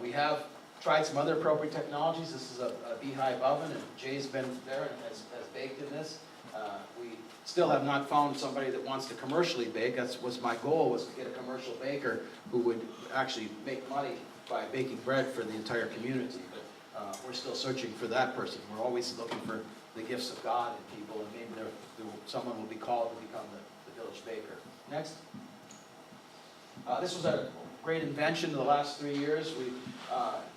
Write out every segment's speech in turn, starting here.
We have tried some other appropriate technologies. This is a beehive oven, and Jay's been there and has baked in this. We still have not found somebody that wants to commercially bake. That was my goal, was to get a commercial baker who would actually make money by baking bread for the entire community. But we're still searching for that person. We're always looking for the gifts of God in people, and maybe someone will be called to become the village baker. Next. This was a great invention in the last 3 years.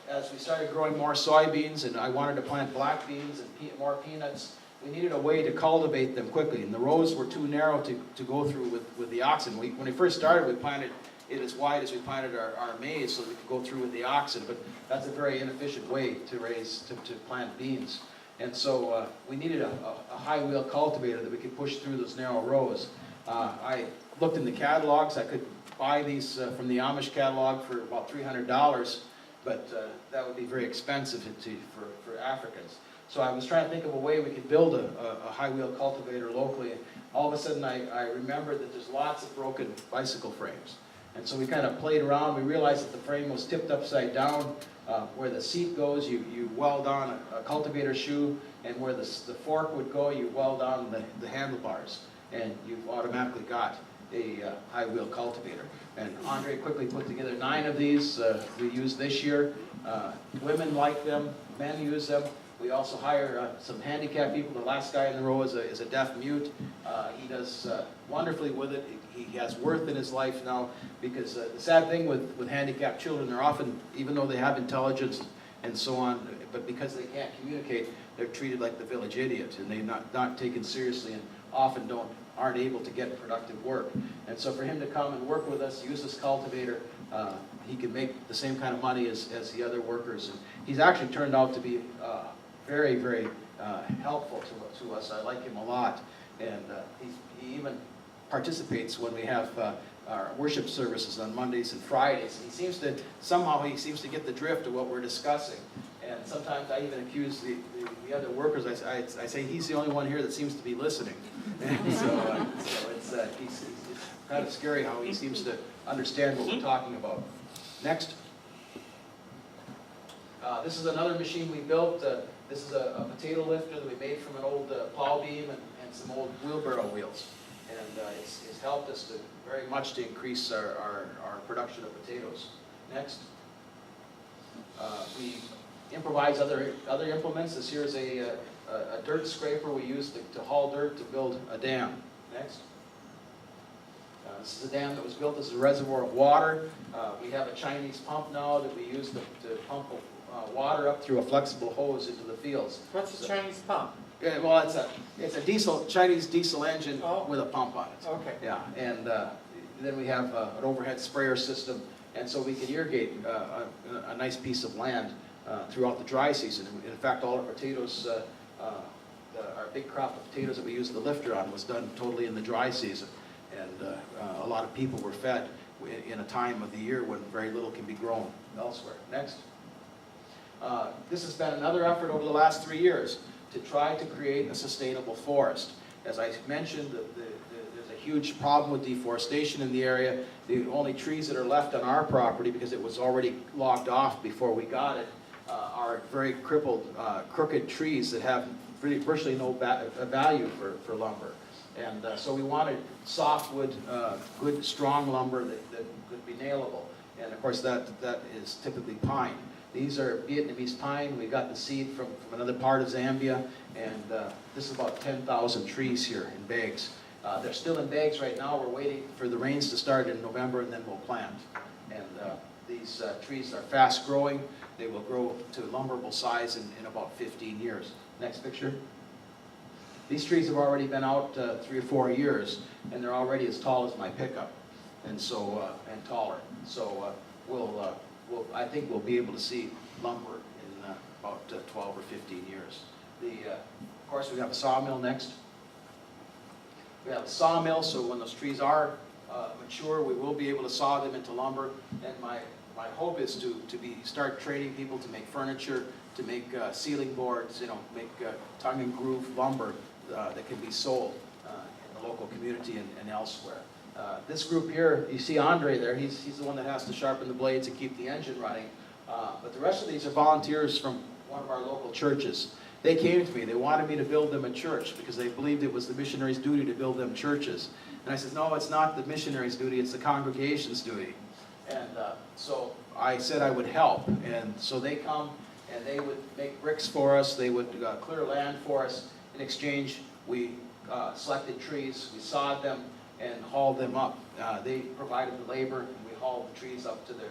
As we started growing more soybeans, and I wanted to plant black beans and more peanuts, we needed a way to cultivate them quickly, and the rows were too narrow to go through with the oxen. When we first started, we planted it as wide as we planted our maize so we could go through with the oxen, but that's a very inefficient way to plant beans. And so we needed a high wheel cultivator that we could push through those narrow rows. I looked in the catalogs. I could buy these from the Amish catalog for about $300, but that would be very expensive for Africans. So I was trying to think of a way we could build a high wheel cultivator locally. All of a sudden I remembered that there's lots of broken bicycle frames. And so we kind of played around. We realized that the frame was tipped upside down. Where the seat goes, you weld on a cultivator shoe, and where the fork would go, you weld on the handlebars. And you've automatically got a high wheel cultivator. And Andre quickly put together 9 of these we used this year. Women like them, men use them. We also hire some handicapped people. The last guy in the row is a deaf mute. He does wonderfully with it. He has worth in his life now, because the sad thing with handicapped children, they're often, even though they have intelligence and so on, but because they can't communicate, they're treated like the village idiot, and they're not taken seriously, and often aren't able to get productive work. And so for him to come and work with us, use this cultivator, he can make the same kind of money as the other workers. And he's actually turned out to be very, very helpful to us. I like him a lot, and he even participates when we have our worship services on Mondays and Fridays. And he seems to get the drift of what we're discussing. And sometimes I even accuse the other workers. I say he's the only one here that seems to be listening. And so it's kind of scary how he seems to understand what we're talking about. Next. This is another machine we built. This is a potato lifter that we made from an old plow beam and some old wheelbarrow wheels. And it's helped us very much to increase our production of potatoes. Next. We improvise other implements. This here is a dirt scraper we use to haul dirt to build a dam. Next. This is a dam that was built as a reservoir of water. We have a Chinese pump now that we use to pump water up through a flexible hose into the fields. What's a Chinese pump? Yeah, well, it's a Chinese diesel engine with a pump on it. Okay. Yeah, and then we have an overhead sprayer system, and so we can irrigate a nice piece of land throughout the dry season. In fact, all our potatoes, our big crop of potatoes that we use the lifter on was done totally in the dry season, and a lot of people were fed in a time of the year when very little can be grown elsewhere. Next. This has been another effort over the last 3 years to try to create a sustainable forest. As I mentioned, there's a huge problem with deforestation in the area. The only trees that are left on our property, because it was already logged off before we got it, are very crippled, crooked trees that have virtually no value for lumber. And so we wanted softwood, good, strong lumber that could be nailable. And of course, that is typically pine. These are Vietnamese pine. We got the seed from another part of Zambia, and this is about 10,000 trees here in bags. They're still in bags right now. We're waiting for the rains to start in November, and then we'll plant. And these trees are fast growing. They will grow to lumberable size in about 15 years. Next picture. These trees have already been out 3 or 4 years, and they're already as tall as my pickup, and so and taller. So I think we'll be able to see lumber in about 12 or 15 years. Of course, we have a sawmill next. We have a sawmill, so when those trees are mature, we will be able to saw them into lumber. And my hope is to start training people to make furniture, to make ceiling boards, make tongue and groove lumber that can be sold in the local community and elsewhere. This group here, you see Andre there, he's the one that has to sharpen the blades and keep the engine running. But the rest of these are volunteers from one of our local churches. They came to me. They wanted me to build them a church because they believed it was the missionaries' duty to build them churches. And I said, no, it's not the missionaries' duty, it's the congregation's duty. And so I said I would help. And so they come and they would make bricks for us. They would clear land for us. In exchange, we selected trees, we sawed them, and hauled them up. They provided the labor, and we hauled the trees up to the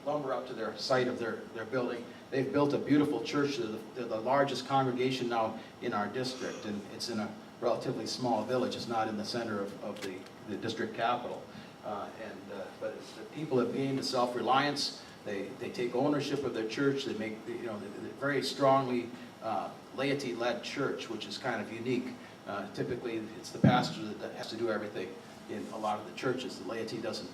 lumber up to their site of their building. They've built a beautiful church. They're the largest congregation now in our district, and it's in a relatively small village. It's not in the center of the district capital. But the people have gained a self-reliance. They take ownership of their church. They make, they're very strongly laity-led church, which is kind of unique. Typically, it's the pastor that has to do everything in a lot of the churches. The laity doesn't,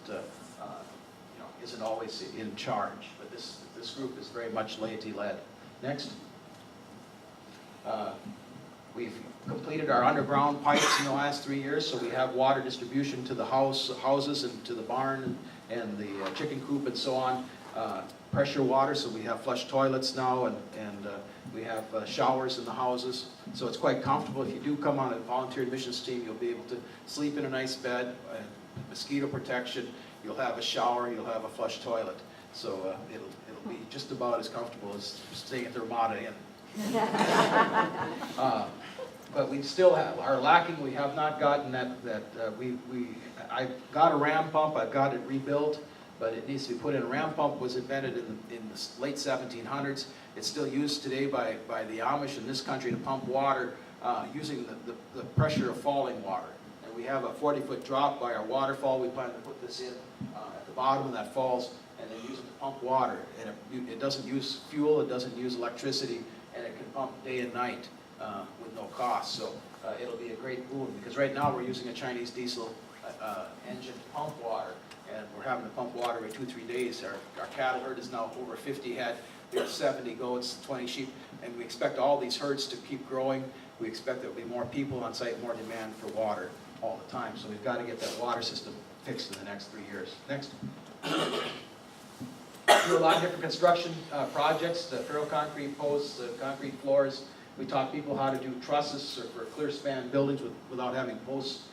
isn't always in charge. But this group is very much laity-led. Next. We've completed our underground pipes in the last 3 years, so we have water distribution to the houses and to the barn and the chicken coop and so on. Pressure water, so we have flush toilets now, and we have showers in the houses. So it's quite comfortable. If you do come on a volunteer admissions team, you'll be able to sleep in a nice bed, mosquito protection, you'll have a shower, you'll have a flush toilet. So it'll be just about as comfortable as staying at the Ramada Inn. But we still are lacking. We have not gotten I got a ram pump. I've got it rebuilt, but it needs to be put in. A ram pump was invented in the late 1700s. It's still used today by the Amish in this country to pump water using the pressure of falling water. And we have a 40-foot drop by our waterfall. We plan to put this in at the bottom of that falls and then use it to pump water. And it doesn't use fuel. It doesn't use electricity, and it can pump day and night with no cost. So it'll be a great boon, because right now we're using a Chinese diesel engine to pump water, and we're having to pump water every 2-3 days. Our cattle herd is now over 50 head. We have 70 goats, 20 sheep, and we expect all these herds to keep growing. We expect there will be more people on site, more demand for water all the time. So we've got to get that water system fixed in the next 3 years. Next. Do a lot of different construction projects, the ferroconcrete posts, concrete floors. We taught people how to do trusses for clear span buildings without having posts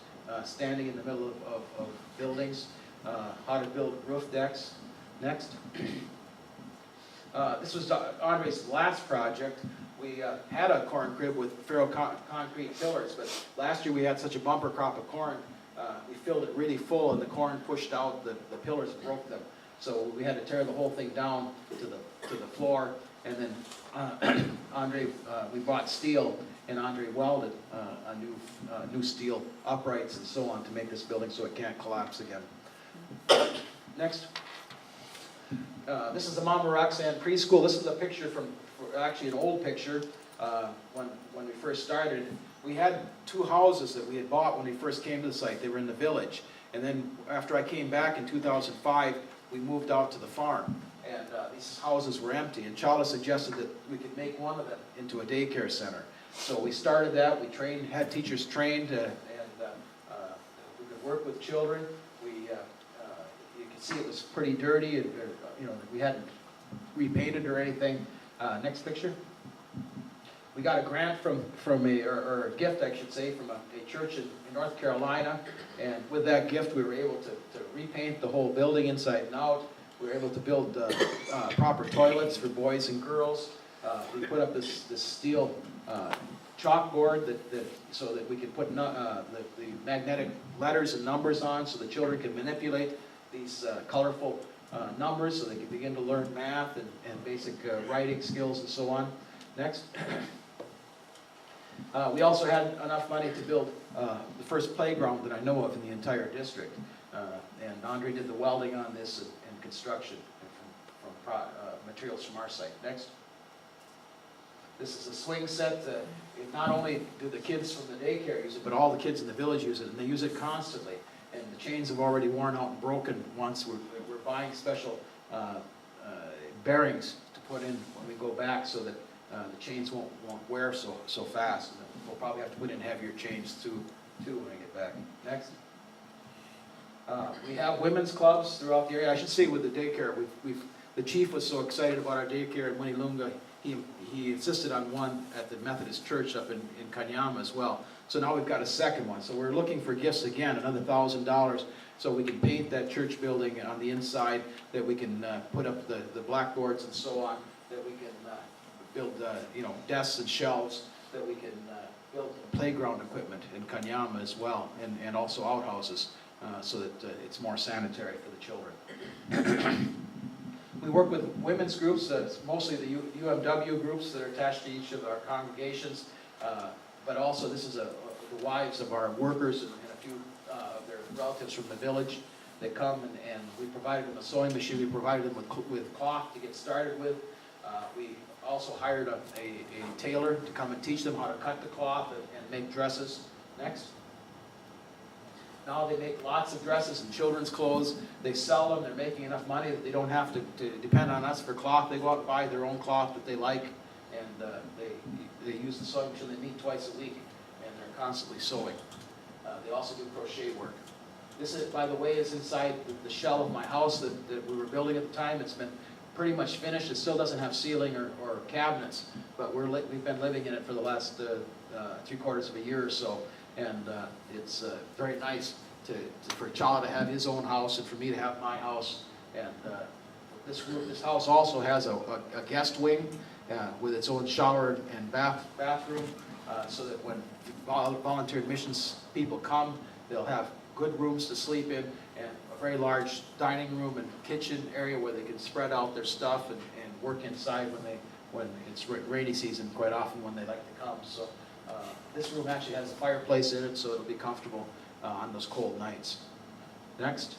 standing in the middle of buildings. How to build roof decks. Next. This was Andre's last project. We had a corn crib with ferroconcrete pillars, but last year we had such a bumper crop of corn, we filled it really full, and the corn pushed out the pillars and broke them. So we had to tear the whole thing down to the floor, and then we bought steel, and Andre welded a new steel uprights and so on to make this building so it can't collapse again. Next. This is the Mama Roxanne preschool. This is a picture actually an old picture when we first started. We had 2 houses that we had bought when we first came to the site. They were in the village. And then after I came back in 2005, we moved out to the farm. And these houses were empty. And Chala suggested that we could make one of them into a daycare center. So we started that. We had teachers trained, and we could work with children. You can see it was pretty dirty. And, we hadn't repainted or anything. Next picture. We got a grant or a gift, I should say, from a church in North Carolina, and with that gift we were able to repaint the whole building inside and out. We were able to build proper toilets for boys and girls. We put up this steel chalkboard so that we could put the magnetic letters and numbers on, so the children can manipulate these colorful numbers, so they can begin to learn math and basic writing skills and so on. Next. We also had enough money to build the first playground that I know of in the entire district. And Andre did the welding on this and construction from materials from our site. Next. This is a swing set. Not only do the kids from the daycare use it, but all the kids in the village use it, and they use it constantly. And the chains have already worn out and broken once. We're buying special bearings to put in when we go back, so that the chains won't wear so fast. And we'll probably have to put in heavier chains too when we get back. Next. We have women's clubs throughout the area. I should say with the daycare, The chief was so excited about our daycare in Winnemunga, he insisted on one at the Methodist Church up in Kanyama as well. So now we've got a second one. So we're looking for gifts again, another $1,000, so we can paint that church building on the inside, that we can put up the blackboards and so on, that we can build desks and shelves, that we can build playground equipment in Kanyama as well, and also outhouses, so that it's more sanitary for the children. We work with women's groups, mostly the UMW groups that are attached to each of our congregations, but also this is the wives of our workers and a few of their relatives from the village. They come and we provided them a sewing machine, we provided them with cloth to get started with. We also hired a tailor to come and teach them how to cut the cloth and make dresses. Next. Now they make lots of dresses and children's clothes. They sell them. They're making enough money that they don't have to depend on us for cloth. They go out and buy their own cloth that they like, and they use the sewing machine. They meet twice a week, and they're constantly sewing. They also do crochet work. This, by the way, is inside the shell of my house that we were building at the time. It's been pretty much finished. It still doesn't have ceiling or cabinets, but we've been living in it for the last 3/4 of a year or so. And it's very nice for a child to have his own house and for me to have my house. And this house also has a guest wing with its own shower and bathroom, so that when volunteer missions people come, they'll have good rooms to sleep in and a very large dining room and kitchen area where they can spread out their stuff and work inside when it's rainy season, quite often when they like to come. So. This room actually has a fireplace in it, so it'll be comfortable on those cold nights. Next.